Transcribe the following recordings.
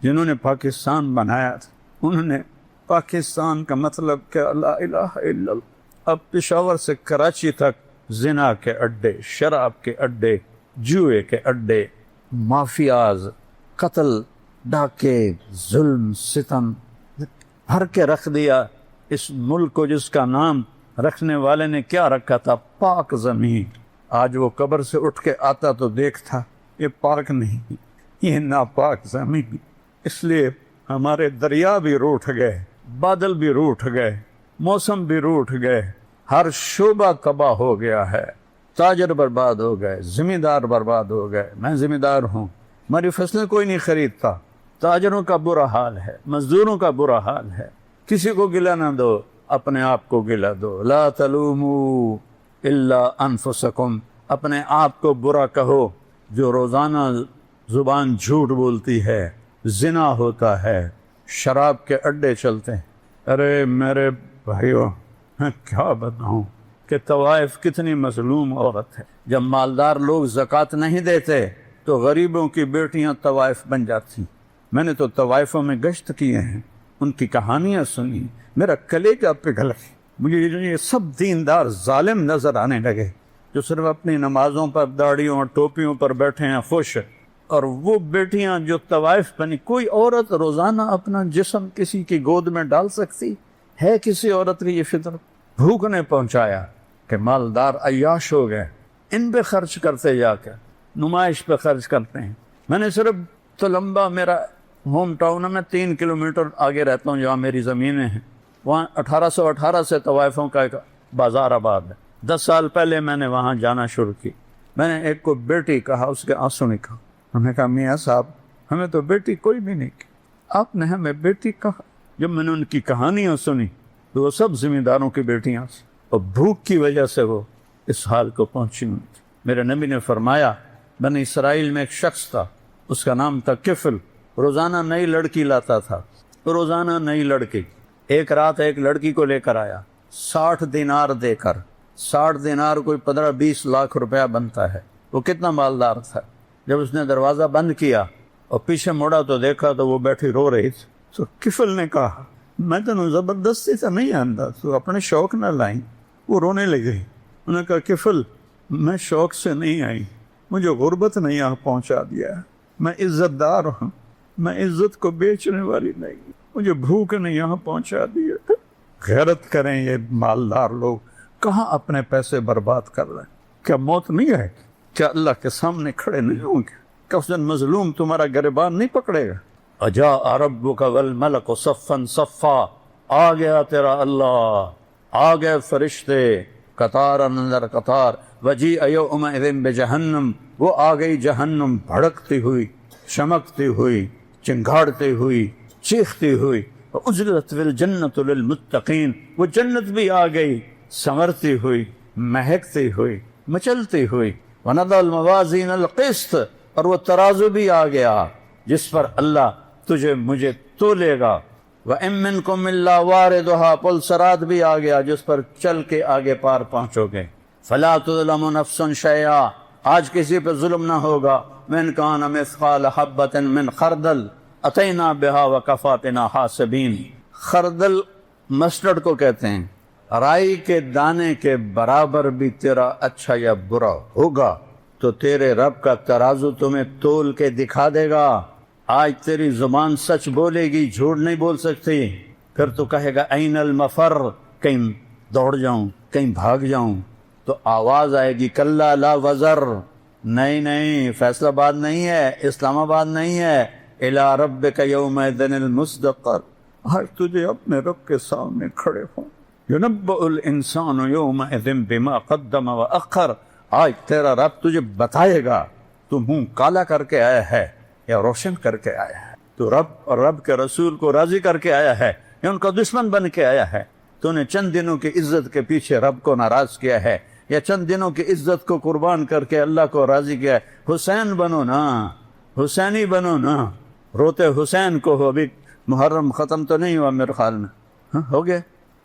جنہوں نے پاکستان بنایا تھا، انہوں نے پاکستان کا مطلب کہ لا الہ الا اللہ۔ اب پشاور سے کراچی تک زنا کے اڈے، شراب کے اڈے، جوئے کے اڈے، مافیاز، قتل، ڈاکے، ظلم، ستم بھر کے رکھ دیا اس ملک کو، جس کا نام رکھنے والے نے کیا رکھا تھا؟ پاک زمین۔ آج وہ قبر سے اٹھ کے آتا تو دیکھتا یہ پاک نہیں، یہ ناپاک زمین۔ اس لیے ہمارے دریا بھی روٹھ گئے، بادل بھی روٹھ گئے، موسم بھی روٹھ گئے، ہر شعبہ تباہ ہو گیا ہے، تاجر برباد ہو گئے، ذمہ دار برباد ہو گئے۔ میں ذمہ دار ہوں، ہماری فصلیں کوئی نہیں خریدتا، تاجروں کا برا حال ہے، مزدوروں کا برا حال ہے۔ کسی کو گلہ نہ دو، اپنے آپ کو گلہ دو۔ لا تلوموا الا انفسکم، اپنے آپ کو برا کہو۔ جو روزانہ زبان جھوٹ بولتی ہے، زنا ہوتا ہے، شراب کے اڈے چلتے ہیں۔ ارے میرے بھائیو، میں کیا بتاؤں کہ طوائف کتنی مظلوم عورت ہے۔ جب مالدار لوگ زکوٰۃ نہیں دیتے تو غریبوں کی بیٹیاں طوائف بن جاتی۔ میں نے تو طوائفوں میں گشت کیے ہیں، ان کی کہانیاں سنی، میرا کلیجہ پگھل گیا۔ مجھے یہ سب دیندار ظالم نظر آنے لگے جو صرف اپنی نمازوں پر، داڑھیوں اور ٹوپیوں پر بیٹھے ہیں خوش، اور وہ بیٹیاں جو طوائف بنی۔ کوئی عورت روزانہ اپنا جسم کسی کی گود میں ڈال سکتی ہے؟ کسی عورت کی یہ فطرت؟ بھوک نے پہنچایا کہ مالدار عیاش ہو گئے، ان پہ خرچ کرتے، جا کر نمائش پہ خرچ کرتے ہیں۔ میں نے صرف تلمبہ، میرا ہوم ٹاؤن ہے، میں 3 کلومیٹر آگے رہتا ہوں جہاں میری زمینیں ہیں، وہاں 1818 سے طوائفوں کا ایک بازار آباد ہے۔ 10 سال پہلے میں نے وہاں جانا شروع کی۔ میں نے ایک کو بیٹی کہا، اس کے آنسو نکلا۔ میں نے کہا میاں صاحب، ہمیں تو بیٹی کوئی بھی نہیں کی، آپ نے ہمیں بیٹی کہا۔ جب میں نے ان کی کہانیاں سنی تو وہ سب ذمہ داروں کی بیٹیاں تھیں، اور بھوک کی وجہ سے وہ اس حال کو پہنچی ہوئی تھی۔ میرے نبی نے فرمایا، بنی اسرائیل میں ایک شخص تھا، اس کا نام تھا کفل، روزانہ نئی لڑکی لاتا تھا، روزانہ نئی لڑکی۔ ایک رات ایک لڑکی کو لے کر آیا 60 دینار دے کر۔ 60 دینار کوئی 15-20 لاکھ روپیہ بنتا ہے۔ وہ کتنا مالدار تھا۔ جب اس نے دروازہ بند کیا اور پیچھے مڑا تو دیکھا تو وہ بیٹھی رو رہی تھی۔ تو کفل نے کہا، میں تینوں زبردستی سے نہیں آندا، تو اپنے شوق نہ لائیں۔ وہ رونے لگی۔ انہوں نے کہا کفل، میں شوق سے نہیں آئی، مجھے غربت نے یہاں پہنچا دیا ہے، میں عزت دار ہوں، میں عزت کو بیچنے والی نہیں، مجھے بھوک نے یہاں پہنچا دیا۔ غیرت کریں یہ مالدار لوگ، کہاں اپنے پیسے برباد کر رہے ہیں؟ کیا موت نہیں ہے؟ کیا اللہ کے سامنے کھڑے نہیں ہوں گے؟ کیا اس دن مظلوم تمہارا گریبان نہیں پکڑے گا؟ اجاء ربک والملک صفا صفا، آ گیا تیرا اللہ، آ گئے فرشتے قطار اندر قطار۔ وجیء یومئذ بجہنم، وہ آ گئی جہنم بھڑکتی ہوئی، چمکتی ہوئی، چنگھاڑتی ہوئی، چیختی ہوئی۔ اجلت الجنت للمتقین، وہ جنت بھی آ گئی سنورتی ہوئی، مہکتی ہوئی، مچلتی ہوئی۔ ونضع الموازین القسط، اور وہ ترازو بھی آ گیا جس پر اللہ تجھے مجھے تولے گا۔ وَإِن مِّنكُمْ إِلَّا وَارِدُهَا، پل صراط بھی آ گیا جس پر چل کے آگے پار پہنچو گے۔ فَلَا تُظْلَمُ نَفْسٌ شَيْئًا، آج کسی پہ ظلم نہ ہوگا۔ مِنْ كَانَ مِثْقَالَ حَبَّةٍ مِّنْ خَرْدَلٍ أَتَيْنَا بِهَا وَكَفَىٰ بِنَا حَاسِبِينَ۔ خردل مسٹرڈ کو کہتے ہیں، رائی کے دانے کے برابر بھی تیرا اچھا یا برا ہوگا تو تیرے رب کا ترازو تمہیں تول کے دکھا دے گا۔ آج تیری زبان سچ بولے گی، جھوٹ نہیں بول سکتی۔ پھر تو کہے گا این المفر، کہیں دوڑ جاؤں، کہیں بھاگ جاؤں، تو آواز آئے گی کلا لا وزر، نہیں نہیں، فیصل آباد نہیں ہے، اسلام آباد نہیں ہے، الی ربک یومئذ المستقر۔ آج تجھے اپنے رب کے سامنے کھڑے ہوں۔ ینبأ الانسان یومئذ بما قدم واخر، آج تیرا رب تجھے بتائے گا تو منہ کالا کر کے آیا ہے یا روشن کر کے آیا ہے، تو رب اور رب کے رسول کو راضی کر کے آیا ہے یا ان کا دشمن بن کے آیا ہے۔ تو نے چند دنوں کی عزت کے پیچھے رب کو ناراض کیا ہے، یا چند دنوں کی عزت کو قربان کر کے اللہ کو راضی کیا ہے۔ حسین بنو نا، حسینی بنو نا، روتے حسین کو ہو۔ ابھی محرم ختم تو نہیں ہوا میرے خیال میں، ہو گیا؟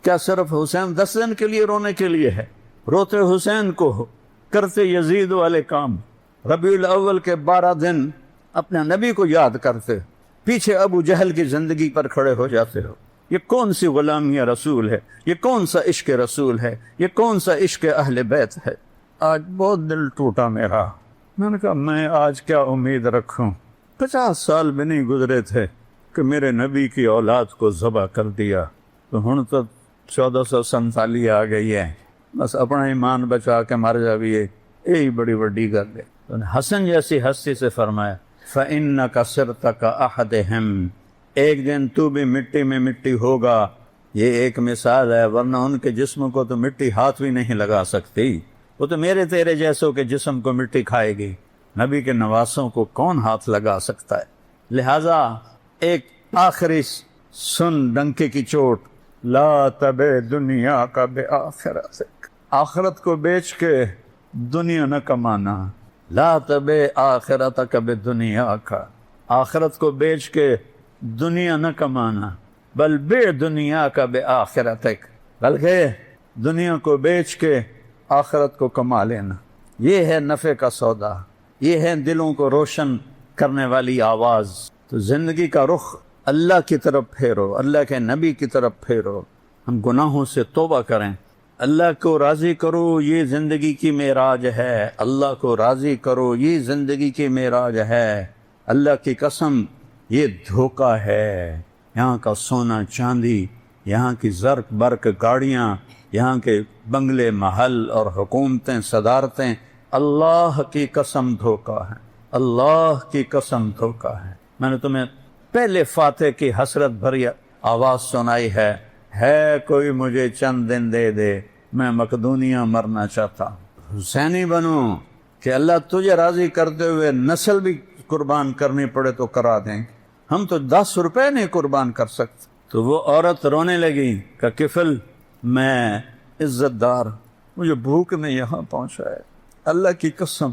کیا صرف حسین 10 دن کے لیے رونے کے لیے ہے؟ روتے حسین کو ہو، کرتے یزید والے کام، ربیع الاول کے 12 دن اپنے نبی کو یاد کرتے، پیچھے ابو جہل کی زندگی پر کھڑے ہو جاتے ہو۔ یہ کون سی غلامی رسول ہے، یہ کون سا عشق رسول ہے، یہ کون سا عشق اہل بیت ہے۔ آج بہت دل ٹوٹا میرا، میں نے کہا میں آج کیا امید رکھوں، 50 سال بھی نہیں گزرے تھے کہ میرے نبی کی اولاد کو ذبح کر دیا، تو ہن تو 1447 آ گئی ہے، بس اپنا ایمان بچا کے مر جاویے، یہی بڑی بڑی گل ہے۔ تو حسن جیسی ہستی سے فرمایا فَإِنَّكَ صِرْتَ كَأَحَدِهِمْ، ایک دن تو بھی مٹی میں مٹی ہوگا۔ یہ ایک مثال ہے، ورنہ ان کے جسم کو تو مٹی ہاتھ بھی نہیں لگا سکتی، وہ تو میرے تیرے جیسوں کے جسم کو مٹی کھائے گی، نبی کے نواسوں کو کون ہاتھ لگا سکتا ہے۔ لہٰذا ایک آخری سن ڈنکے کی چوٹ، لا تبع دنیا کا بآخرتک، آخرت کو بیچ کے دنیا نہ کمانا، لا تبع آخرتک بدنیا کا، آخرت کو بیچ کے دنیا نہ کمانا، بل بے دنیا کا بآخرتک، بلکہ دنیا کو بیچ کے آخرت کو کما لینا۔ یہ ہے نفع کا سودا، یہ ہے دلوں کو روشن کرنے والی آواز۔ تو زندگی کا رخ اللہ کی طرف پھیرو، اللہ کے نبی کی طرف پھیرو، ہم گناہوں سے توبہ کریں، اللہ کو راضی کرو، یہ زندگی کی معراج ہے، اللہ کو راضی کرو، یہ زندگی کی معراج ہے۔ اللہ کی قسم یہ دھوکہ ہے، یہاں کا سونا چاندی، یہاں کی زرق برق گاڑیاں، یہاں کے بنگلے محل اور حکومتیں صدارتیں، اللہ کی قسم دھوکہ ہے، اللہ کی قسم دھوکہ ہے۔ میں نے تمہیں پہلے فاتح کی حسرت بھری آواز سنائی ہے کوئی مجھے چند دن دے دے، میں مقدونیہ مرنا چاہتا ہوں، حسینی بنوں کہ اللہ تجھے راضی کرتے ہوئے نسل بھی قربان کرنی پڑے تو کرا دیں، ہم تو 10 روپے نہیں قربان کر سکتے۔ تو وہ عورت رونے لگی کہ کفل میں عزت دار، مجھے بھوک نے یہاں پہنچا ہے، اللہ کی قسم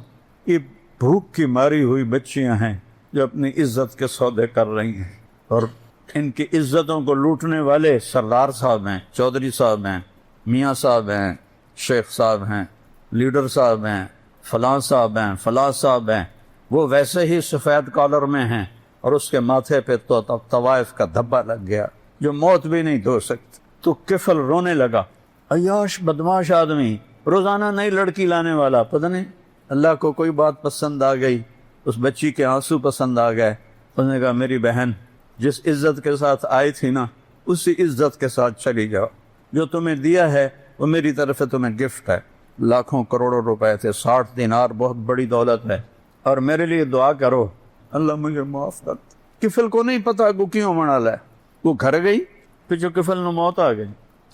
یہ بھوک کی ماری ہوئی بچیاں ہیں جو اپنی عزت کے سودے کر رہی ہیں، اور ان کی عزتوں کو لوٹنے والے سردار صاحب ہیں، چودھری صاحب ہیں، میاں صاحب ہیں، شیخ صاحب ہیں، لیڈر صاحب ہیں، فلاں صاحب ہیں، فلاں صاحب ہیں، وہ ویسے ہی سفید کالر میں ہیں اور اس کے ماتھے پہ تو طوائف کا دھبا لگ گیا جو موت بھی نہیں دھو سکتی۔ تو کفل رونے لگا، عیاش بدماش آدمی، روزانہ نئی لڑکی لانے والا، پتہ نہیں اللہ کو کوئی بات پسند آ گئی، اس بچی کے آنسو پسند آ گئے، اس نے کہا میری بہن جس عزت کے ساتھ آئی تھی نا اسی عزت کے ساتھ چلی جاؤ، جو تمہیں دیا ہے وہ میری طرف سے تمہیں گفٹ ہے، لاکھوں کروڑوں روپے تھے، 60 دینار بہت بڑی دولت ہے، اور میرے لیے دعا کرو اللہ مجھے معاف کر۔ کفل کو نہیں پتا کو کیوں منا لے، وہ گھر گئی، پھر جو کفل نو موت آ گئی،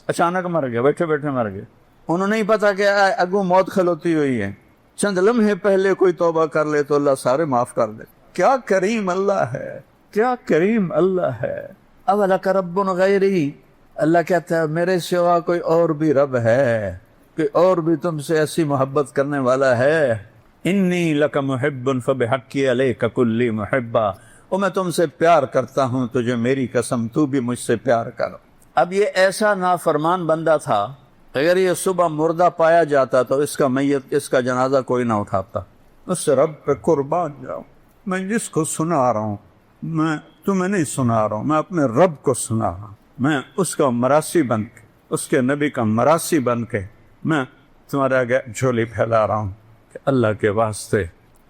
اچانک مر گیا، بیٹھے بیٹھے مر گئے، انہوں نہیں پتا کہ اگو موت کھلوتی ہوئی ہے، چند لمحے پہلے کوئی توبہ کر لے تو اللہ سارے معاف کر دے۔ کیا کریم اللہ ہے، کیا کریم اللہ ہے۔ اولک رب غیری، اللہ کہتا ہے میرے سوا کوئی اور بھی رب ہے، کوئی اور بھی تم سے ایسی محبت کرنے والا ہے۔ انی لک محب فبحقی علیک کلی محبا، اور میں تم سے پیار کرتا ہوں، تجھے میری قسم تو بھی مجھ سے پیار کرو۔ اب یہ ایسا نافرمان بندہ تھا، اگر یہ صبح مردہ پایا جاتا تو اس کا میت، اس کا جنازہ کوئی نہ اٹھاتا۔ اس رب پہ قربان جاؤں، میں جس کو سنا رہا ہوں، میں تمہیں نہیں سنا رہا ہوں، میں اپنے رب کو سنا رہا ہوں، میں اس کا مراسی بن کے، اس کے نبی کا مراسی بن کے میں تمہارے آگے جھولی پھیلا رہا ہوں کہ اللہ کے واسطے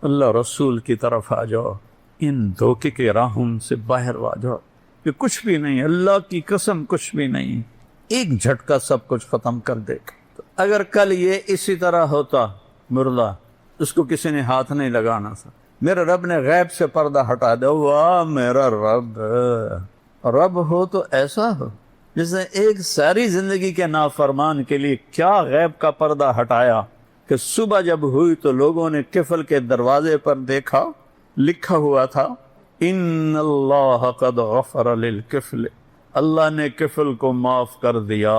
اللہ رسول کی طرف آ جاؤ، ان دھوکے کے راہوں سے باہر آ جاؤ کہ کچھ بھی نہیں، اللہ کی قسم کچھ بھی نہیں، ایک جھٹکا سب کچھ ختم کر دے گا۔ اگر کل یہ اسی طرح ہوتا مردہ، اس کو کسی نے ہاتھ نہیں لگانا تھا، میرے رب نے غیب سے پردہ ہٹا دیا۔ واہ میرا رب، رب ہو تو ایسا ہو جس نے ایک ساری زندگی کے نافرمان کے لیے کیا غیب کا پردہ ہٹایا کہ صبح جب ہوئی تو لوگوں نے کفل کے دروازے پر دیکھا، لکھا ہوا تھا ان اللہ قد غفر للکفل، اللہ نے کفل کو معاف کر دیا۔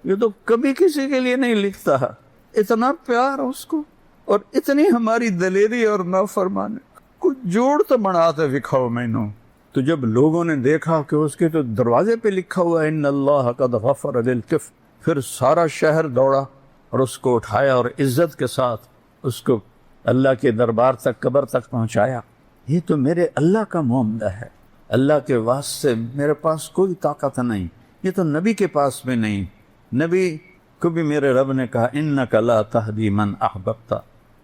یہ تو کبھی کسی کے لیے نہیں لکھتا ہے، اتنا پیار اس کو، اور اتنی ہماری دلیری اور نافرمانی، کچھ جوڑ تو بناتے دکھاؤ مینوں۔ تو جب لوگوں نے دیکھا کہ اس کے تو دروازے پہ لکھا ہوا ہے ان اللہ قد غفر للکفل، پھر سارا شہر دوڑا اور اس کو اٹھایا اور عزت کے ساتھ اس کو اللہ کے دربار تک، قبر تک پہنچایا۔ یہ تو میرے اللہ کا معاملہ ہے، اللہ کے واسطے میرے پاس کوئی طاقت نہیں، یہ تو نبی کے پاس بھی نہیں۔ نبی کو بھی میرے رب نے کہا انک لا تہدی من احببت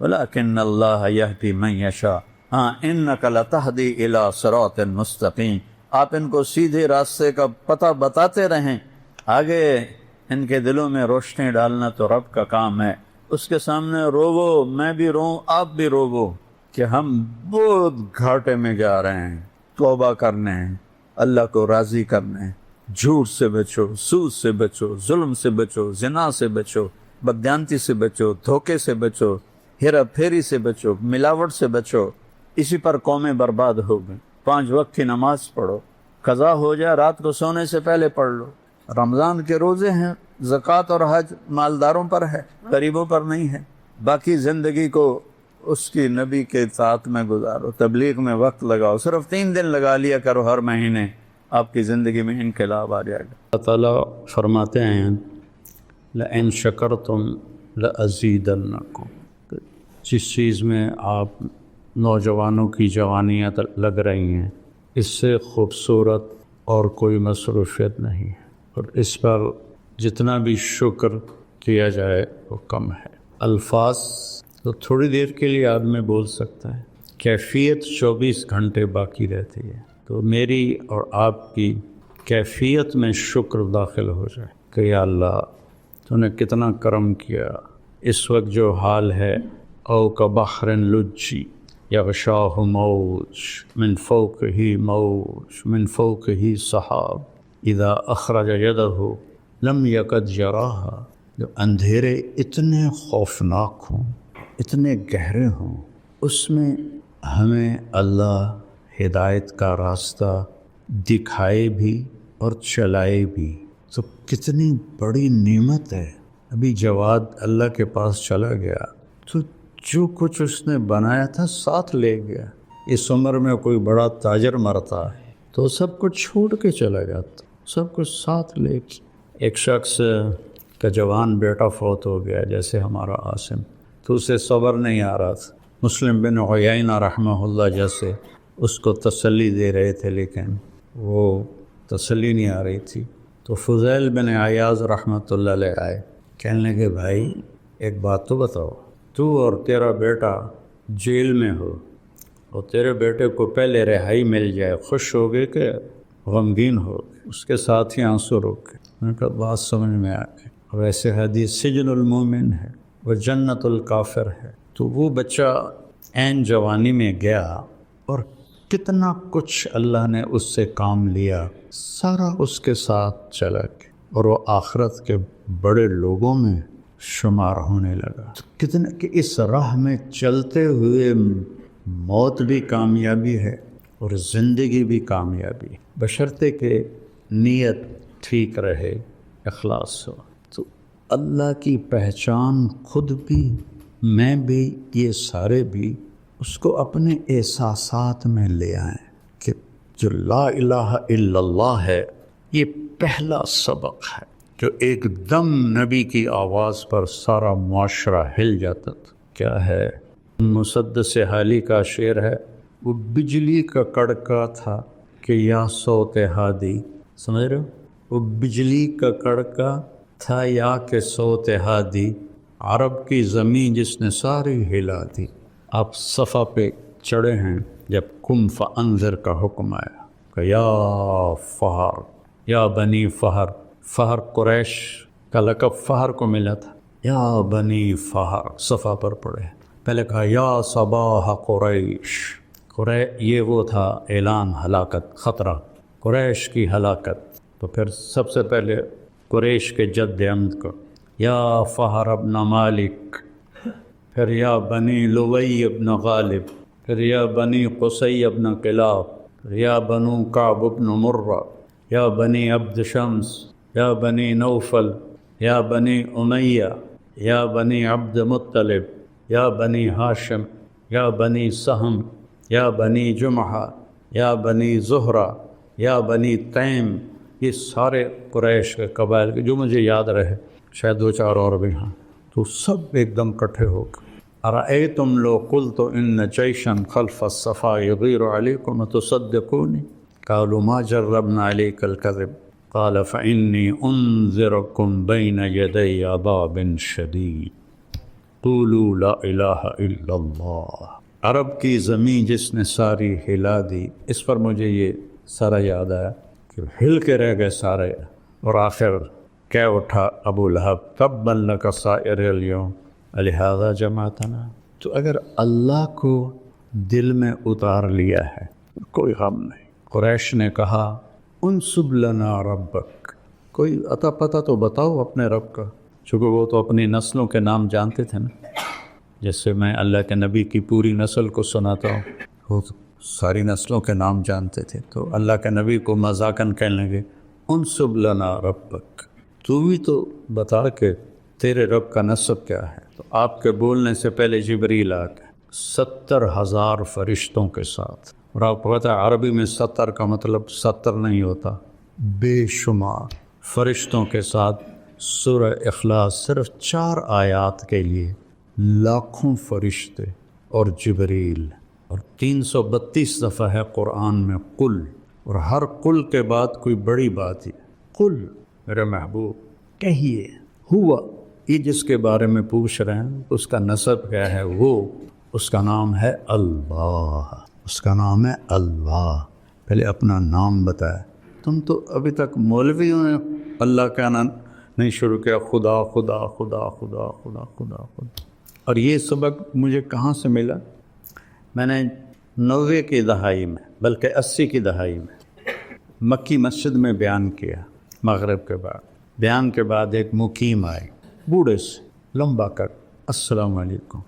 ولکن اللہ یہدی من یشاء، ہاں انک لتہدی الی صراط مستقیم، آپ ان کو سیدھے راستے کا پتہ بتاتے رہیں، آگے ان کے دلوں میں روشنی ڈالنا تو رب کا کام ہے۔ اس کے سامنے روو، میں بھی روں، آپ بھی روو کہ ہم بہت گھاٹے میں جا رہے ہیں، توبہ کرنے ہیں، اللہ کو راضی کرنے ہیں، جھوٹ سے بچو، سود سے بچو، ظلم سے بچو، زنا سے بچو، بددیانتی سے بچو، دھوکے سے بچو، ہیرا پھیری سے بچو، ملاوٹ سے بچو، اسی پر قومیں برباد ہو گئیں۔ 5 وقت کی نماز پڑھو، قضا ہو جائے رات کو سونے سے پہلے پڑھ لو، رمضان کے روزے ہیں، زکوٰۃ اور حج مالداروں پر ہے، غریبوں پر نہیں ہے، باقی زندگی کو اس کی نبی کے اطاعت میں گزارو، تبلیغ میں وقت لگاؤ، صرف 3 دن لگا لیا کرو ہر مہینے، آپ کی زندگی میں انقلاب آ جائے گا۔ اللہ تعالیٰ فرماتے ہیں لَإِن شَكَرْتُمْ لَأَزِيدَنَّكُمْ، جس چیز میں آپ نوجوانوں کی جوانیاں لگ رہی ہیں، اس سے خوبصورت اور کوئی مصروفیت نہیں ہے، اور اس پر جتنا بھی شکر کیا جائے وہ کم ہے۔ الفاظ تو تھوڑی دیر کے لیے آدمی بول سکتا ہے، کیفیت 24 گھنٹے باقی رہتی ہے، تو میری اور آپ کی کیفیت میں شکر داخل ہو جائے کہ یا اللہ تو نے کتنا کرم کیا۔ اس وقت جو حال ہے، او کبحر لجی یغشاہ موج من فوقہ موج من فوقہ سحاب اذا اخرج یدہ لم یکد یراہا، جو اندھیرے اتنے خوفناک ہوں، اتنے گہرے ہوں، اس میں ہمیں اللہ ہدایت کا راستہ دکھائے بھی اور چلائے بھی، تو کتنی بڑی نعمت ہے۔ ابھی جواد اللہ کے پاس چلا گیا تو جو کچھ اس نے بنایا تھا ساتھ لے گیا۔ اس عمر میں کوئی بڑا تاجر مرتا ہے تو سب کچھ چھوڑ کے چلا جاتا، سب کچھ ساتھ لے کے۔ ایک شخص کا جوان بیٹا فوت ہو گیا، جیسے ہمارا عاصم، تو اسے صبر نہیں آ رہا تھا۔ مسلم بن عیینہ رحمہ اللہ جیسے اس کو تسلی دے رہے تھے، لیکن وہ تسلی نہیں آ رہی تھی، تو فضیل بن عیاض رحمۃ اللہ علیہ آئے، کہنے لگے بھائی ایک بات تو بتاؤ، تو اور تیرا بیٹا جیل میں ہو اور تیرے بیٹے کو پہلے رہائی مل جائے، خوش ہو گئے کہ غمگین ہو گئے؟ اس کے ساتھ ہی آنسو روک گئے۔ میں نے کہا بات سمجھ میں آ گئی، ویسے حدیث سجن المومن ہے وہ جنت الکافر ہے۔ تو وہ بچہ عین جوانی میں گیا اور کتنا کچھ اللہ نے اس سے کام لیا، سارا اس کے ساتھ چلا گیا، اور وہ آخرت کے بڑے لوگوں میں شمار ہونے لگا۔ تو کتنے کہ اس راہ میں چلتے ہوئے موت بھی کامیابی ہے اور زندگی بھی کامیابی ہے، بشرطے کہ نیت ٹھیک رہے، اخلاص ہو۔ تو اللہ کی پہچان خود بھی، میں بھی، یہ سارے بھی اس کو اپنے احساسات میں لے آئیں کہ جو لا الہ الا اللہ ہے یہ پہلا سبق ہے، جو ایک دم نبی کی آواز پر سارا معاشرہ ہل جاتا تھا۔ کیا ہے؟ مسدس حالی کا شعر ہے، وہ بجلی کا کڑکا تھا کہ یا صوت ہادی، سمجھ رہے ہو؟ وہ بجلی کا کڑکا تھا یا کہ صوت ہادی، عرب کی زمین جس نے ساری ہلا دی۔ آپ صفا پہ چڑھے ہیں جب قم فانذر کا حکم آیا کہ یا فہر، یا بنی فہر، فہر قریش کا لقب فہر کو ملا تھا، یا بنی فہر، صفا پر پڑھے۔ پہلے کہا یا صباح قریش، یہ وہ تھا اعلان ہلاکت، خطرہ، قریش کی ہلاکت، تو پھر سب سے پہلے قریش کے جد عمد کو، یا فہر ابن مالک، پھر یا بنی لوی ابن غالب، پھر یا بنی قصی ابن کلاب، پھر یا بنو کعب ابن مرہ، یا بنی عبد شمس، یا بنی نوفل، یا بنی امیہ، یا بنی عبد مطلب، یا بنی ہاشم، یا بنی سہم، یا بنی جمحہ، یا بنی زہرہ، یا بنی تیم، یہ سارے قریش کے قبائل کے جو مجھے یاد رہے، شاید 2-4 اور بھی ہیں، تو سب ایک دم کٹھے ہو گئے۔ ارأیتم لو قلت ان جیشا خلف الصفا یغیر علیکم تصدقونی، قالوا ما جربنا عليك الكذب قال فإني أنذركم بين يدي عذاب شديد قولوا لا الہ الا اللہ۔ عرب کی زمین جس نے ساری ہلا دی، اس پر مجھے یہ سارا یاد آیا کہ ہل کے رہ گئے سارے، اور آخر کہہ اٹھا ابو لہب تبا لک سائر الیوم لہذا جمعتنا۔ تو اگر اللہ کو دل میں اتار لیا ہے کوئی غم نہیں۔ قریش نے کہا انصب لنا ربک، کوئی عطا پتہ تو بتاؤ اپنے رب کا، چونکہ وہ تو اپنی نسلوں کے نام جانتے تھے نا، جیسے میں اللہ کے نبی کی پوری نسل کو سناتا ہوں، وہ ساری نسلوں کے نام جانتے تھے، تو اللہ کے نبی کو مذاقاً کہنے لگے انصب لنا ربک، تو بھی تو بتا کہ تیرے رب کا نسب کیا ہے۔ تو آپ کے بولنے سے پہلے جبریل آ کے 70,000 فرشتوں کے ساتھ، اور آپ کو پتہ ہے عربی میں 70 کا مطلب 70 نہیں ہوتا، بے شمار فرشتوں کے ساتھ سورہ اخلاص صرف 4 آیات کے لیے لاکھوں فرشتے اور جبریل، اور 332 دفعہ ہے قرآن میں قل، اور ہر قل کے بعد کوئی بڑی بات ہی، قل میرے محبوب کہیے، ہوا یہ جس کے بارے میں پوچھ رہے ہیں اس کا نسب کیا ہے، وہ اس کا نام ہے اللہ، اس کا نام ہے اللہ۔ پہلے اپنا نام بتایا۔ تم تو ابھی تک مولویوں نے اللہ کہنا نہیں شروع کیا، خدا خدا خدا خدا خدا خدا خدا۔ اور یہ سبق مجھے کہاں سے ملا؟ میں نے 90 کی دہائی میں بلکہ 80 کی دہائی میں مکی مسجد میں بیان کیا، مغرب کے بعد بیان کے بعد ایک مقیم آئے بوڑھے سے لمبا کٹ، السلام علیکم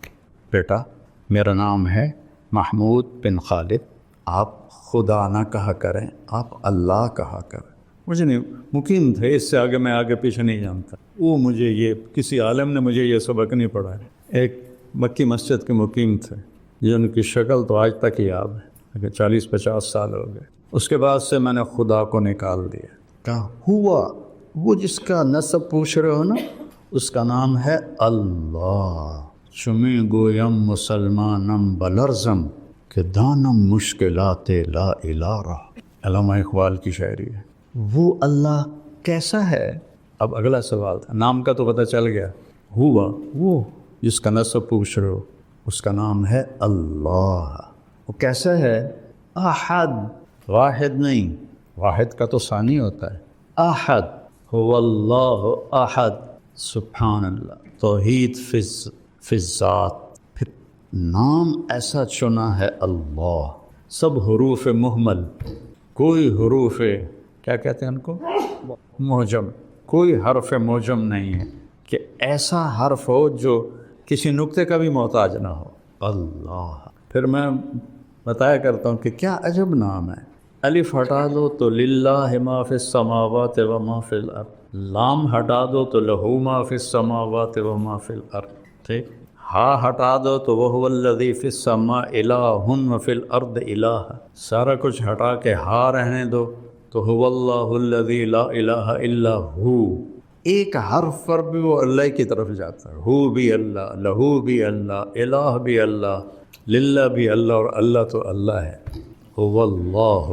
بیٹا میرا نام ہے محمود بن خالد، آپ خدا نہ کہا کریں، آپ اللہ کہا کریں۔ مجھے نہیں، مقیم تھے، اس سے آگے میں آگے پیچھے نہیں جانتا، وہ مجھے یہ کسی عالم نے مجھے یہ سبق نہیں پڑھایا۔ ایک مکی مسجد کے مقیم تھے، جن کی شکل تو آج تک یاد ہے، اگر 40-50 سال ہو گئے۔ اس کے بعد سے میں نے خدا کو نکال دیا، کہا ہوا وہ جس کا نسب پوچھ رہے ہو نا، اس کا نام ہے اللہ۔ چمی گویم مسلمانم بلرزم کہ دانم مشکلات لا الہ رہا، علامہ اقبال کی شاعری ہے۔ وہ اللہ کیسا ہے؟ اب اگلا سوال تھا، نام کا تو پتہ چل گیا، ہوا وہ جس کا نسب پوچھ رہے ہو اس کا نام ہے اللہ۔ وہ کیسا ہے؟ احد، واحد نہیں، واحد کا تو ثانی ہوتا ہے، احد، هو اللہ احد، سبحان اللہ، توحید فی الذات۔ پھر نام ایسا چنا ہے اللہ، سب حروف مہمل، کوئی حروف کیا کہتے ہیں ان کو، معجم، کوئی حرف معجم نہیں ہے کہ ایسا حرف ہو جو کسی نقطے کا بھی محتاج نہ ہو، اللہ۔ پھر میں بتایا کرتا ہوں کہ کیا عجب نام ہے، الف ہٹا دو تو للہ ما فی السماوات و ما فی الارض، لام ہٹا دو تو لہو ما فی السماوات و ما فی الارض، ٹھیک، ہا ہٹا دو تو وہو الذی فی السماء الہ و فی الارض الہ، سارا کچھ ہٹا کے ہا رہنے دو تو هو اللہ الذی لا الہ الا ہو، ایک حرف پر بھی وہ اللہ کی طرف جاتا ہے، ہو بھی اللہ، لہو بھی اللہ، الہ بھی اللہ، للہ بھی اللہ، اور اللہ تو اللہ ہے۔ هو اللہ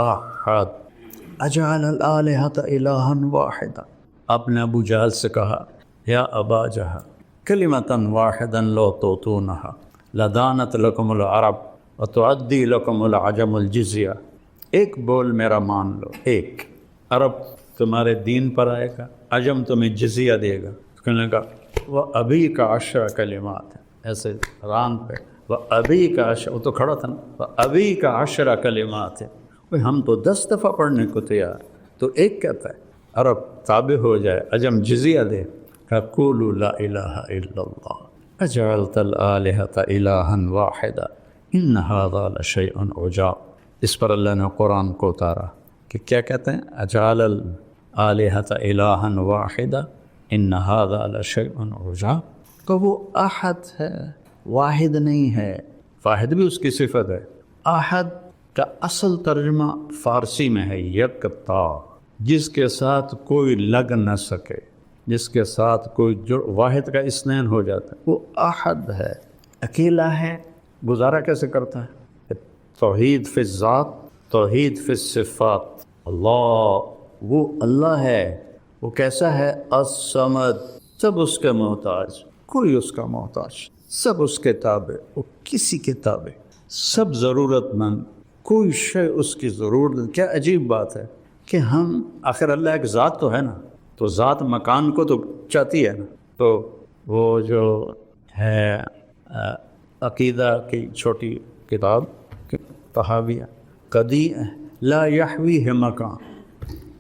احد اجعل الآلہۃ الہا واحدا۔ آپ نے ابو جہل سے کہا یا ابا جہل کلمۃ واحدا لو توتونہا لدانت لکم العرب وتعدی لکم العجم الجزیہ، ایک بول میرا مان لو، ایک، عرب تمہارے دین پر آئے گا، عجم تمہیں جزیہ دے گا۔ کہنے لگا وہ ابھی کا 10 کلمات ہے، ایسے ران پہ وہ ابھی کا 10، وہ تو کھڑا تھا نا، وہ ابھی کا 10 کلمات ہے، بھئی ہم تو 10 دفعہ پڑھنے کو تیار، تو ایک کہتا ہے عرب تابع ہو جائے، عجم جزیہ دے، کہ قولوا لا الہ الا اللہ اجعلت الآلہۃ الہا واحدا ان ھذا لشیء عجاب۔ اس پر اللہ نے قرآن کو اتارا کہ کیا کہتے ہیں، اجعل الآلہۃ الہا واحدا ان ھذا لشیء عجاب، کہ وہ احد ہے، واحد نہیں ہے، واحد بھی اس کی صفت ہے۔ احد کا اصل ترجمہ فارسی میں ہے یکتا، جس کے ساتھ کوئی لگ نہ سکے، جس کے ساتھ کوئی واحد کا اثنین ہو جاتا ہے، وہ احد ہے، اکیلا ہے، گزارا کیسے کرتا ہے، توحید فی الذات توحید فی الصفات، اللہ وہ اللہ ہے، وہ کیسا ہے؟ الصمد، سب اس کے محتاج، کوئی اس کا محتاج، سب اس کے تابع، وہ کسی کے تابع، سب ضرورت مند، کوئی شے اس کی ضرورت۔ کیا عجیب بات ہے کہ ہم آخر اللہ ایک ذات تو ہے نا، تو ذات مکان کو تو چاہتی ہے نا، تو وہ جو ہے عقیدہ کی چھوٹی کتاب طحاویہ، قدی لا یحویہ مکان،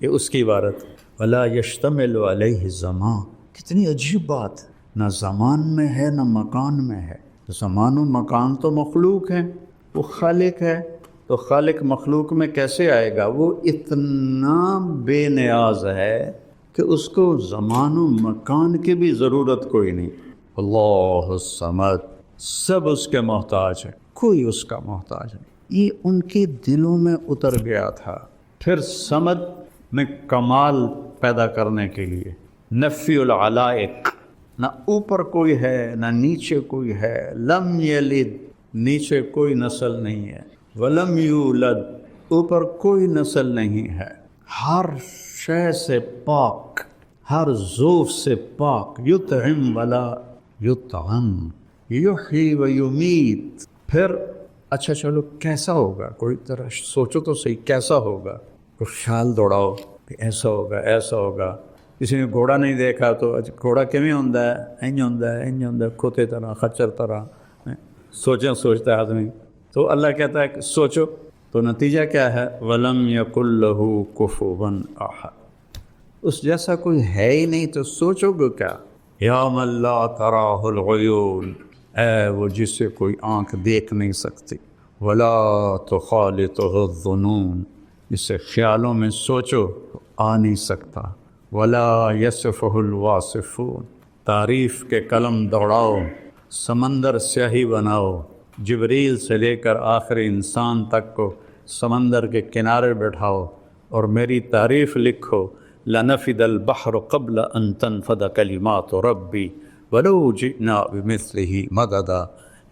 یہ اس کی عبارت، ولا یشتمل علیہ زمان۔ کتنی عجیب بات، نہ زمان میں ہے نہ مکان میں ہے۔ زمان و مکان تو مخلوق ہے، وہ خالق ہے، تو خالق مخلوق میں کیسے آئے گا؟ وہ اتنا بے نیاز ہے کہ اس کو زمان و مکان کی بھی ضرورت کوئی نہیں۔ اللہ الصمد، سب اس کے محتاج ہے، کوئی اس کا محتاج نہیں۔ یہ ان کے دلوں میں اتر گیا تھا۔ پھر صمد میں کمال پیدا کرنے کے لیے نفی العلائق، نہ اوپر کوئی ہے نہ نیچے کوئی ہے، لم یلد، نیچے کوئی نسل نہیں ہے، ولم یولد، اوپر کوئی نسل نہیں ہے، ہر شے سے پاک، ہر ذوف سے پاک، یطعم ولا یطعم، یحیی و یمیت۔ پھر اچھا چلو کیسا ہوگا، کوئی طرح سوچو تو صحیح، کیسا ہوگا؟ کوئی خیال دوڑاؤ کہ ایسا ہوگا ایسا ہوگا۔ کسی نے گھوڑا نہیں دیکھا تو گھوڑا کیویں ہوندا ہے، انج ہوندا ہے انج ہوندا ہے، کھوتے طرح خچر طرح، سوچتا ہے آدمی۔ تو اللہ کہتا ہے کہ سوچو، تو نتیجہ کیا ہے؟ وَلَمْ يَكُنْ لَهُ كُفُوًا أَحَدٌ، اس جیسا کوئی ہے ہی نہیں، تو سوچو گے کیا؟ یا من لا تراہ العیون، اے وہ جسے کوئی آنکھ دیکھ نہیں سکتی، ولا تخالطہ الظنون، جسے خیالوں میں سوچو تو آ نہیں سکتا، ولا یصفہ الواصفون، تعریف کے قلم دوڑاؤ، سمندر سیاہی بناؤ، جبریل سے لے کر آخری انسان تک کو سمندر کے کنارے بٹھاؤ اور میری تعریف لکھو، لنفد البحر قبل ان تنفد کلمات ربی ولو جئنا بمثلہ مددا،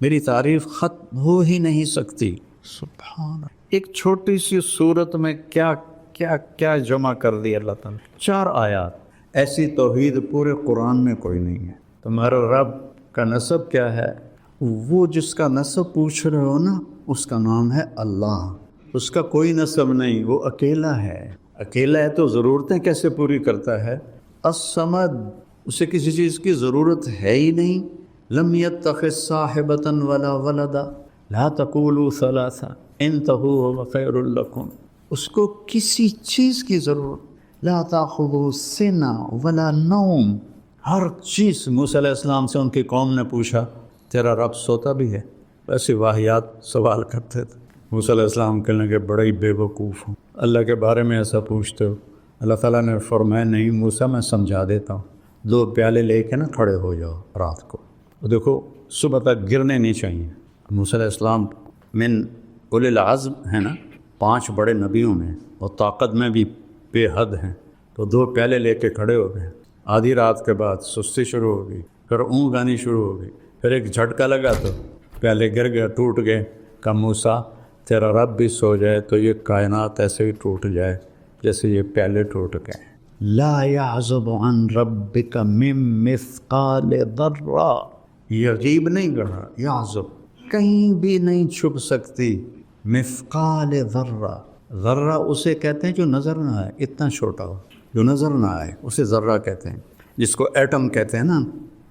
میری تعریف ختم ہو ہی نہیں سکتی۔ سبحان اللہ، ایک چھوٹی سی صورت میں کیا کیا کیا جمع کر دی اللہ تعالیٰ، 4 آیات۔ ایسی توحید پورے قرآن میں کوئی نہیں ہے۔ تمہارا رب کا نسب کیا ہے؟ وہ جس کا نسب پوچھ رہے ہو نا، اس کا نام ہے اللہ، اس کا کوئی نسب نہیں، وہ اکیلا ہے۔ اکیلا ہے تو ضرورتیں کیسے پوری کرتا ہے؟ الصمد، اسے کسی چیز کی ضرورت ہے ہی نہیں۔ لم يتخذ صاحبۃ ولا ولدا، لا تقولوا ثلاثہ انتہوا هو خیر لکم، اس کو کسی چیز کی ضرورت، لا تاخذوا سنة ولا نوم، ہر چیز۔ موسیٰ علیہ السلام سے ان کی قوم نے پوچھا تیرا رب سوتا بھی ہے؟ ایسے واہیات سوال کرتے تھے۔ موسیٰ علیہ السلام کہنے لگے بڑا ہی بے وقوف ہوں، اللہ کے بارے میں ایسا پوچھتے ہو۔ اللہ تعالیٰ نے فرمایا نہیں موسیٰ، میں سمجھا دیتا ہوں، 2 پیالے لے کے نا کھڑے ہو جاؤ رات کو، دیکھو صبح تک گرنے نہیں چاہیے۔ موسیٰ علیہ السلام من اولي العزم ہے نا، 5 بڑے نبیوں میں، اور طاقت میں بھی بے حد ہیں، تو 2 پیالے لے کے کھڑے ہو گئے۔ آدھی رات کے بعد سستی شروع ہو گئی، پھر اونگ آنی شروع ہو گئی، پھر ایک جھٹکا لگا تو پیالے گر گئے، ٹوٹ گئے۔ کہا موسیٰ تیرا رب بھی سو جائے تو یہ کائنات ایسے ہی ٹوٹ جائے جیسے یہ پیالے ٹوٹ گئے۔ لا يعزب عن ربك من مثقال ذرہ، یہ عجیب نہیں کہا، یعزب کہیں بھی نہیں چھپ سکتی، مثقال ذرہ، ذرہ اسے کہتے ہیں جو نظر نہ آئے، اتنا چھوٹا ہو جو نظر نہ آئے اسے ذرہ کہتے ہیں، جس کو ایٹم کہتے ہیں نا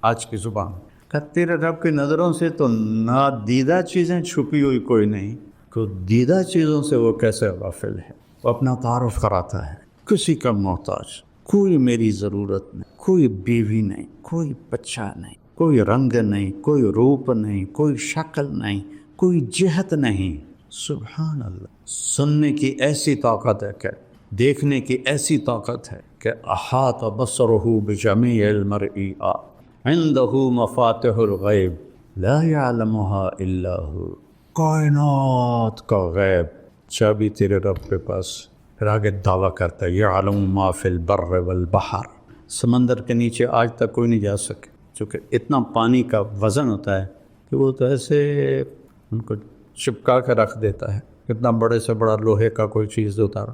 آج کی زبان۔ کہ تیرے رب کی نظروں سے تو نادیدہ چیزیں چھپی ہوئی کوئی نہیں، کو دیدہ چیزوں سے وہ کیسے غافل ہے۔ وہ اپنا تعارف کراتا ہے، کسی کا محتاج، کوئی میری ضرورت نہیں، کوئی بیوی نہیں، کوئی بچہ نہیں، کوئی رنگ نہیں، کوئی روپ نہیں، کوئی شکل نہیں، کوئی جہت نہیں۔ سبحان اللہ، سننے کی ایسی طاقت ہے کہ دیکھنے کی ایسی طاقت ہے کہ احاط بصرہ بجمیع المرئیات، عنده مفاتح الغیب لا يعلمها الا هو، کائنات کا غیب چابی تیرے رب کے پاس۔ پھر آگے دعویٰ کرتا ہے یعلم ما فی البر والبحر، سمندر کے نیچے آج تک کوئی نہیں جا سکے، چونکہ اتنا پانی کا وزن ہوتا ہے کہ وہ تو ایسے ان کو چپکا کے رکھ دیتا ہے، کتنا بڑے سے بڑا لوہے کا کوئی چیز اتارا.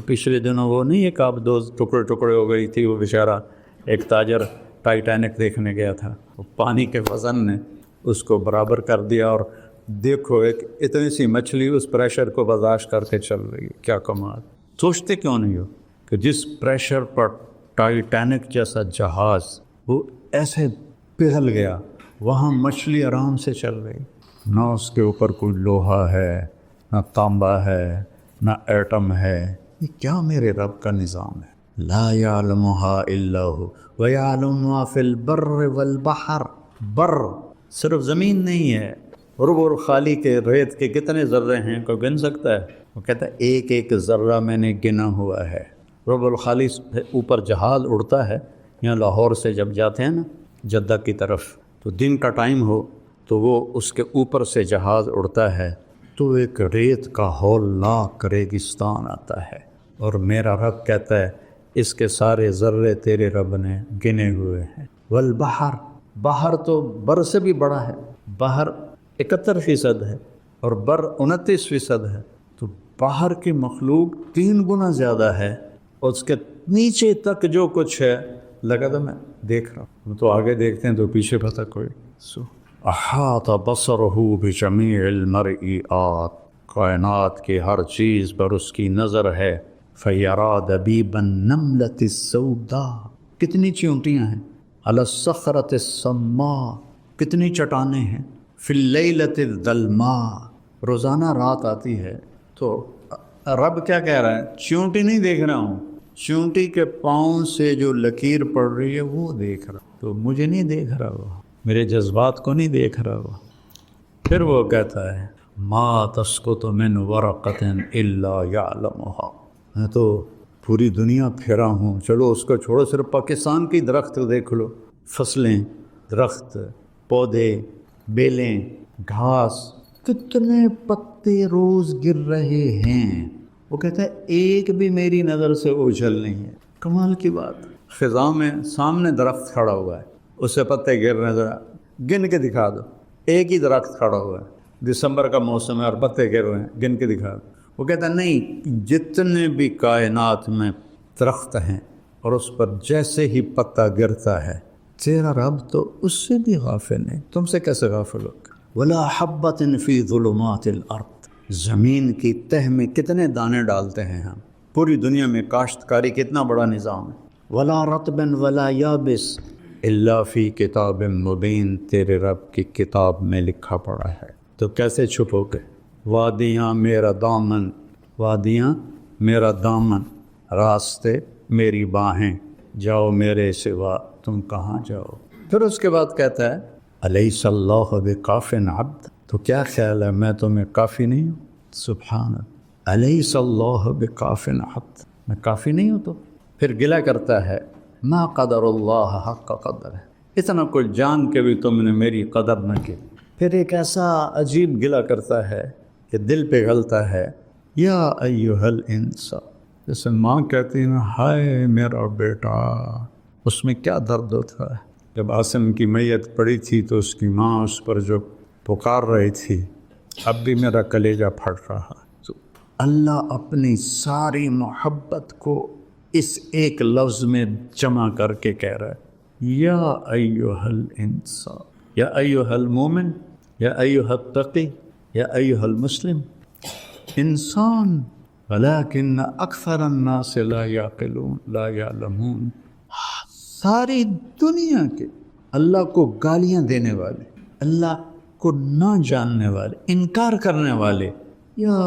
پچھلے دنوں وہ نہیں ایک آپ دو ٹکڑے ٹکڑے ہو گئی تھی وہ بیچارہ ایک تاجر ٹائٹینک دیکھنے گیا تھا, وہ پانی کے وزن نے اس کو برابر کر دیا, اور دیکھو ایک اتنی سی مچھلی اس پریشر کو برداشت کر کے چل رہی ہے. کیا کمال. سوچتے کیوں نہیں ہو کہ جس پریشر پر ٹائٹینک جیسا جہاز وہ ایسے پگھل گیا, وہاں مچھلی آرام سے چل رہی, نہ اس کے اوپر کوئی لوہا ہے, نہ تانبا ہے, نہ ایٹم ہے. یہ کیا میرے رب کا نظام ہے. لا یعلمها الا هو ویعلم ما فی البر والبحر. بر صرف زمین نہیں ہے, رب اور خالی کے ریت کے کتنے ذرے ہیں کوئی گن سکتا ہے؟ وہ کہتا ہے ایک ایک ذرہ میں نے گنا ہوا ہے. رب الخالی سے اوپر جہاز اڑتا ہے, یہاں لاہور سے جب جاتے ہیں نا جدہ کی طرف, تو دن کا ٹائم ہو تو وہ اس کے اوپر سے جہاز اڑتا ہے, تو ایک ریت کا ہولناک ریگستان آتا ہے, اور میرا رب کہتا ہے اس کے سارے ذرے تیرے رب نے گنے ہوئے ہیں. والبحر, بحر تو بر سے بھی بڑا ہے, بحر 71% ہے اور بر 29% ہے, تو باہر کی مخلوق 3 گنا زیادہ ہے, اور اس کے نیچے تک جو کچھ ہے لگا تو میں دیکھ رہا ہوں, تو آگے دیکھتے ہیں تو پیچھے پتہ کوئی. احاط بصرہ بجمیع المرئیات, کائنات کی ہر چیز پر اس کی نظر ہے. فیرا دبیب النملۃ السوداء, کتنی چیونٹیاں ہیں. علی الصخرۃ الصماء, کتنی چٹانیں ہیں. فی اللیلۃ الظلماء, روزانہ رات آتی ہے تو رب کیا کہہ رہا ہے, چیونٹی نہیں دیکھ رہا ہوں, چیونٹی کے پاؤں سے جو لکیر پڑ رہی ہے وہ دیکھ رہا, تو مجھے نہیں دیکھ رہا وہ, میرے جذبات کو نہیں دیکھ رہا وہ. پھر وہ کہتا ہے ما تسقط من ورقۃ الا یعلمها, میں تو پوری دنیا پھرا ہوں, چلو اس کو چھوڑو, صرف پاکستان کی درخت دیکھ لو, فصلیں, درخت, پودے, بیلیں, گھاس, کتنے پتے روز گر رہے ہیں. وہ کہتا ہے ایک بھی میری نظر سے اوجھل نہیں ہے. کمال کی بات. خزاں میں سامنے درخت کھڑا ہوا ہے, اس سے پتے گر رہے ہیں, ذرا گن کے دکھا دو. ایک ہی درخت کھڑا ہوا ہے, دسمبر کا موسم ہے اور پتے گر رہے ہیں, گن کے دکھا دو. وہ کہتا ہے نہیں, جتنے بھی کائنات میں درخت ہیں اور اس پر جیسے ہی پتا گرتا ہے, تیرا رب تو اس سے بھی غافل ہے, تم سے کیسے غافل ہوگا. ولا حبۃ فی ظلمات الارض, زمین کی تہ میں کتنے دانے ڈالتے ہیں ہم, پوری دنیا میں کاشتکاری کتنا بڑا نظام ہے. ولا رطب ولا یابس الا فی کتاب مبین, تیرے رب کی کتاب میں لکھا پڑا ہے, تو کیسے چھپو گے. وادیاں میرا دامن, وادیاں میرا دامن, راستے میری باہیں, جاؤ میرے سوا تم کہاں جاؤ. پھر اس کے بعد کہتا ہے الیس اللہ بکاف عبد, تو کیا خیال ہے میں تمہیں کافی نہیں ہوں. سبحان اللہ, الیس اللہ بکاف عبد, میں کافی نہیں ہوں. تو پھر گلہ کرتا ہے ما قدر اللہ حق قدر, اتنا کچھ جان کے بھی تم نے میری قدر نہ کی. پھر ایک ایسا عجیب گلہ کرتا ہے کہ دل پہ گھلتا ہے. یا ایھا الانسان, جیسے ماں کہتی ہے نا, ہائے میرا بیٹا, اس میں کیا درد ہوتا ہے. جب عاصم کی میت پڑی تھی تو اس کی ماں اس پر جو پکار رہی تھی, اب بھی میرا کلیجہ پھٹ رہا. تو اللہ اپنی ساری محبت کو اس ایک لفظ میں جمع کر کے کہہ رہا ہے یا ایھا الانسان, یا ایھا المومن, یا ایھا التقی, یا ایھا المسلم. انسان, ولکن اکثر الناس لا یعقلون لا یعلمون. ساری دنیا کے اللہ کو گالیاں دینے والے, اللہ کو نہ جاننے والے, انکار کرنے والے, یا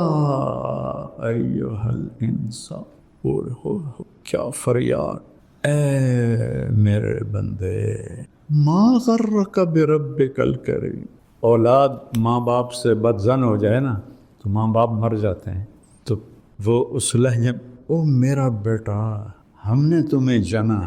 ایھا الانسان, ہو کیا فریاد, اے میرے بندے, ما غرک بربک الکریم. اولاد ماں باپ سے بدزن ہو جائے نا تو ماں باپ مر جاتے ہیں, تو وہ اس لہجے, او میرا بیٹا ہم نے تمہیں جنا,